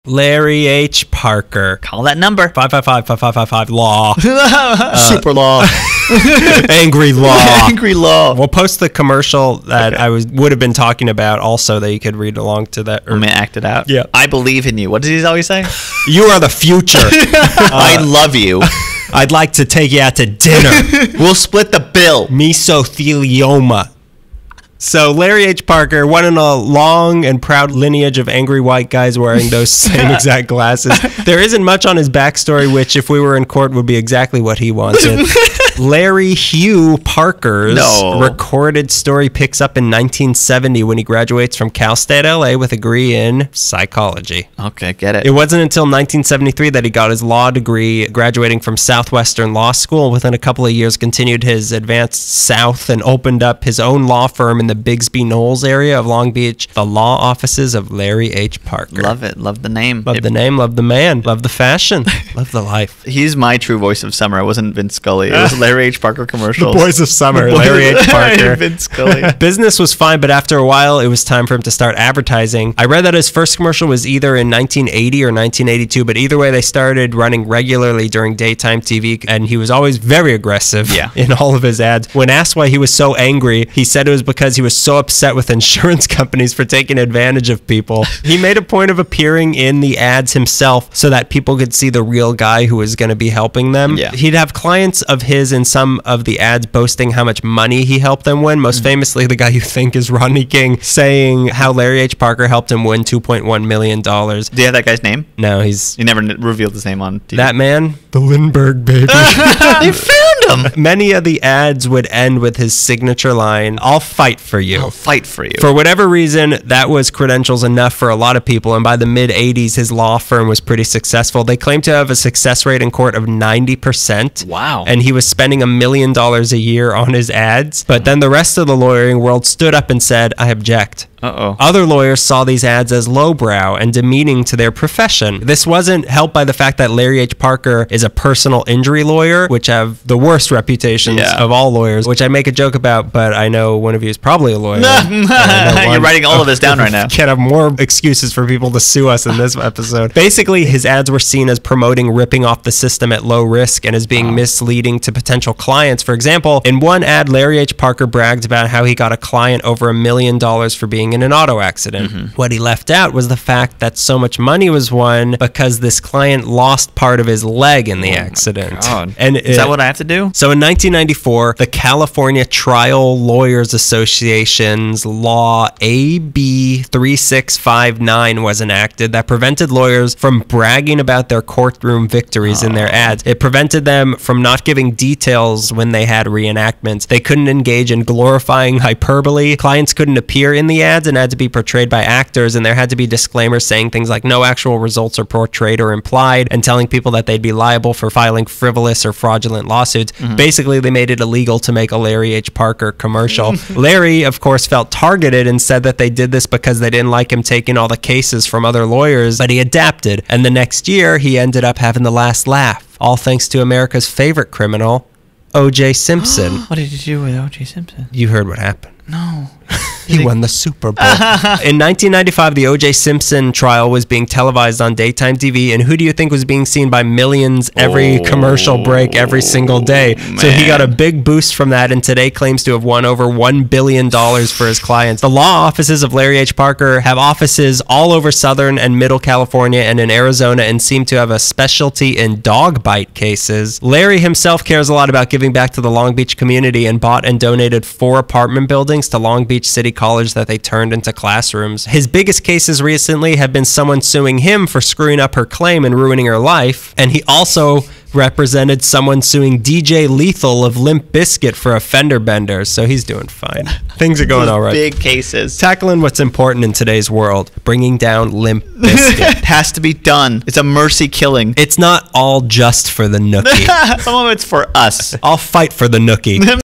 Larry H. Parker. Call that number. 555-5555 law. Super law. Angry law. Angry law. We'll post the commercial that I would have been talking about also that you could read along to that. I'm going to act it out. Yeah. I believe in you. What does he always say? You are the future. I love you. I'd like to take you out to dinner. We'll split the bill. Mesothelioma. So Larry H. Parker, one in a long and proud lineage of angry white guys wearing those same exact glasses. There isn't much on his backstory, which if we were in court would be exactly what he wanted. Larry Hugh Parker's recorded story picks up in 1970 when he graduates from Cal State LA with a degree in psychology. Okay, get it. It wasn't until 1973 that he got his law degree, graduating from Southwestern Law School. Within a couple of years, continued his advance south and opened up his own law firm in the Bigsby Knolls area of Long Beach, the law offices of Larry H. Parker. Love it. Love the name. Love the name, love the man, love the fashion, love the life. He's my true voice of summer. It wasn't Vince Scully. It was Larry H. Parker commercials. The Boys of Summer, Larry H. Parker. Vince Scully. Business was fine, but after a while, it was time for him to start advertising. I read that his first commercial was either in 1980 or 1982, but either way, they started running regularly during daytime TV, and he was always very aggressive in all of his ads. When asked why he was so angry, he said it was because he was so upset with insurance companies for taking advantage of people. He made a point of appearing in the ads himself so that people could see the real guy who was going to be helping them. Yeah. He'd have clients of his in some of the ads boasting how much money he helped them win. Most famously, the guy you think is Rodney King saying how Larry H. Parker helped him win $2.1 million. Do you have that guy's name? No, he's... You never revealed his name on TV. That man? The Lindbergh baby. They found him! Many of the ads would end with his signature line, "I'll fight for you." I'll fight for you. For whatever reason, that was credentials enough for a lot of people, and by the mid-'80s, his law firm was pretty successful. They claimed to have a success rate in court of 90%. Wow. And he was spending $1 million a year on his ads. But then the rest of the lawyering world stood up and said, "I object." Uh-oh. Other lawyers saw these ads as lowbrow and demeaning to their profession. This wasn't helped by the fact that Larry H. Parker is a personal injury lawyer, which have the worst reputations of all lawyers, which I make a joke about, but I know one of you is probably a lawyer. You're writing all of this down right now. Can't have more excuses for people to sue us in this episode. Basically, his ads were seen as promoting ripping off the system at low risk and as being misleading to potential clients. For example, in one ad, Larry H. Parker bragged about how he got a client over $1 million for being in an auto accident. What he left out was the fact that so much money was won because this client lost part of his leg in the accident. And is that what I have to do? So in 1994, the California Trial Lawyers Association's Law AB 3659 was enacted that prevented lawyers from bragging about their courtroom victories in their ads. It prevented them from not giving details when they had reenactments. They couldn't engage in glorifying hyperbole. Clients couldn't appear in the ads and had to be portrayed by actors, and there had to be disclaimers saying things like no actual results are portrayed or implied, and telling people that they'd be liable for filing frivolous or fraudulent lawsuits. Basically, they made it illegal to make a Larry H. Parker commercial. Larry, of course, felt targeted and said that they did this because they didn't like him taking all the cases from other lawyers, but he adapted, and the next year, he ended up having the last laugh, all thanks to America's favorite criminal, O.J. Simpson. What did you do with O.J. Simpson? You heard what happened. No. He won the Super Bowl. In 1995, the O.J. Simpson trial was being televised on daytime TV, and who do you think was being seen by millions every commercial break every single day? Man. So he got a big boost from that, and today claims to have won over $1 billion for his clients. The law offices of Larry H. Parker have offices all over Southern and Middle California and in Arizona, and seem to have a specialty in dog bite cases. Larry himself cares a lot about giving back to the Long Beach community and bought and donated 4 apartment buildings to Long Beach City College that they turned into classrooms. His biggest cases recently have been someone suing him for screwing up her claim and ruining her life, and he also represented someone suing DJ Lethal of Limp Bizkit for a fender bender, so he's doing fine. Things are going all right. Big cases. Tackling what's important in today's world, bringing down Limp Bizkit. It has to be done. It's a mercy killing. It's not all just for the nookie. Some of it's for us. I'll fight for the nookie.